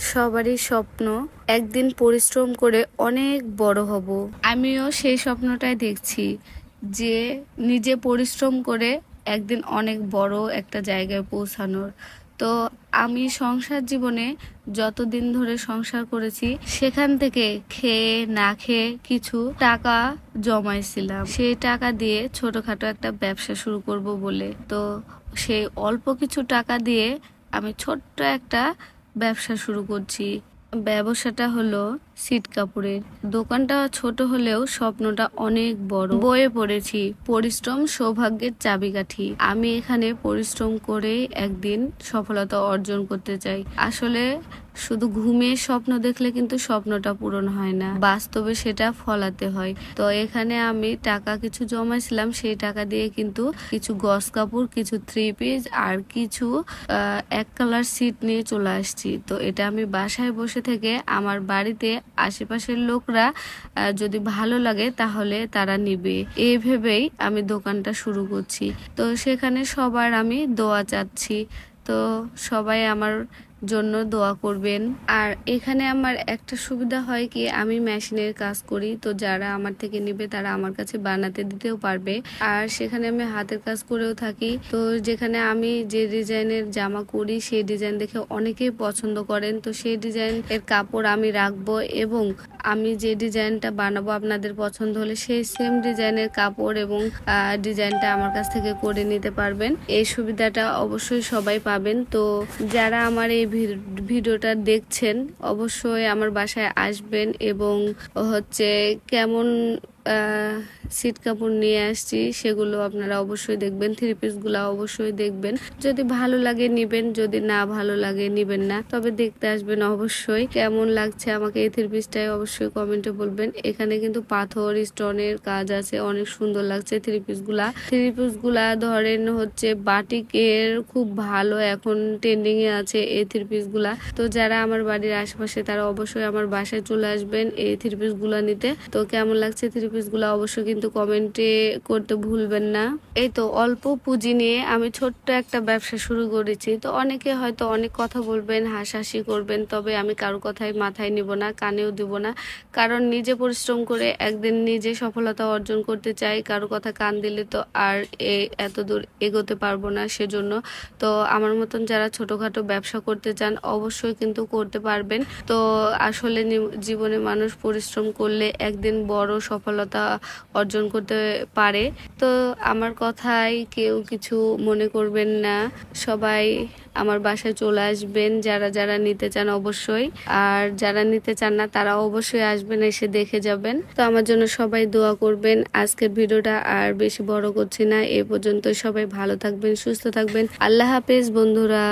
সবারই স্বপ্ন একদিন পরিশ্রম করে অনেক বড় হব। আমিও সেই স্বপ্নটাই দেখছি যে নিজে পরিশ্রম করে একদিন অনেক বড় একটা জায়গায় পৌঁছানোর। তো আমি সংসার জীবনে যতদিন ধরে সংসার করেছি সেখান থেকে খেয়ে না খেয়ে কিছু টাকা জমাইছিলাম। সেই টাকা দিয়ে ছোটখাটো একটা ব্যবসা শুরু করব বলে। তো সেই অল্প কিছু টাকা দিয়ে আমি ছোট্ট একটা ব্যবসা শুরু করছি। ব্যবসাটা হলো সিট কাপড়ের। দোকানটা ছোট হলেও স্বপ্নটা অনেক বড়। বইয়ে পড়েছি পরিশ্রম সৌভাগ্যের চাবিকাঠি। আমি এখানে পরিশ্রম করে একদিন সফলতা অর্জন করতে চাই। আসলে শুধু ঘুমিয়ে স্বপ্ন দেখলে কিন্তু স্বপ্নটা পূরণ হয় না, বাস্তবে সেটা ফলাতে হয়। তো এখানে আমি টাকা কিছু জমাইছিলাম, সেই টাকা দিয়ে কিন্তু কিছু গস কাপড়, কিছু থ্রি পিস আর কিছু এক কালার সিট নিয়ে চলে আসছি। তো এটা আমি বাসায় বসে থেকে আমার বাড়িতে আশেপাশের লোকরা যদি ভালো লাগে তাহলে তারা নিবে, এই ভেবেই আমি দোকানটা শুরু করছি। তো সেখানে সবার আমি দোয়া চাচ্ছি। তো সবাই আমার জন্য দোয়া করবেন। আর এখানে আমার একটা সুবিধা হয় কি, আমি মেশিনের কাজ করি। তো যারা আমার থেকে নিবে তারা আমার কাছে বানাতে দিতেও পারবে। আর সেখানে আমি হাতের কাজ করেও থাকি। তো যেখানে আমি যে ডিজাইনের জামা করি সেই ডিজাইন দেখে অনেকেই পছন্দ করেন। তো সেই ডিজাইনের কাপড় আমি রাখবো এবং আমি যে ডিজাইনটা বানাবো আপনাদের পছন্দ হলে সেই সেম ডিজাইনের কাপড় এবং ডিজাইনটা আমার কাছ থেকে করে নিতে পারবেন। এই সুবিধাটা অবশ্যই সবাই পাবেন। তো যারা আমার এই ভিডিওটা দেখছেন অবশ্যই আমার বাসায় আসবেন এবং কেমন সিট কাপড় নিয়ে আসছি সেগুলো আপনারা অবশ্যই দেখবেন। থ্রি পিস গুলা অবশ্যই দেখবেন। যদি ভালো লাগে নিবেন, যদি না ভালো লাগে নিবেন না, তবে দেখতে আসবেন অবশ্যই। কেমন লাগছে আমাকে এই থ্রি পিসটাই অবশ্যই কমেন্টে বলবেন। এখানে কিন্তু পাথর স্টোনের কাজ আছে, অনেক সুন্দর লাগছে থ্রি পিস গুলা। থ্রি পিস গুলা ধরেন বাটিকের খুব ভালো এখন ট্রেন্ডিং এ আছে এই থ্রি পিস গুলা। তো যারা আমার বাড়ির আশেপাশে তারা অবশ্যই আমার বাসায় চলে আসবেন এই থ্রি পিস গুলা নিতে। তো কেমন লাগছে থ্রি পিস গুলা অবশ্যই কিন্তু কমেন্টে করতে ভুলবেন না। এই তো অল্প পুঁজি নিয়ে আমি ছোট্ট একটা ব্যবসা শুরু করেছি। তো অনেকে হয়তো অনেক কথা বলবেন, হাসাহাসি করবেন, তবে আমি কারো কথাই মাথায় নিব না, কানেও দিব না। কারণ নিজে পরিশ্রম করে একদিন নিজে সফলতা অর্জন করতে চাই। কারো কথা কান দিলে তো আর এত দূর এগোতে পারবো না। সেজন্য তো আমার মতন যারা ছোটখাটো ব্যবসা করতে চান অবশ্যই কিন্তু করতে পারবেন। তো আসলে জীবনে মানুষ পরিশ্রম করলে একদিন বড় সফলতা অর্জন করতে পারে। তো আমার কথায় কেউ কিছু মনে করবেন না, সবাই আমার বাসায় চলে আসবেন যারা যারা নিতে চান অবশ্যই। আর যারা নিতে চান না তারা অবশ্যই আসবেন, এসে দেখে যাবেন। তো আমার জন্য সবাই দোয়া করবেন। আজকের ভিডিওটা আর বেশি বড় করছি না, এ পর্যন্ত। সবাই ভালো থাকবেন, সুস্থ থাকবেন। আল্লাহ হাফেজ বন্ধুরা।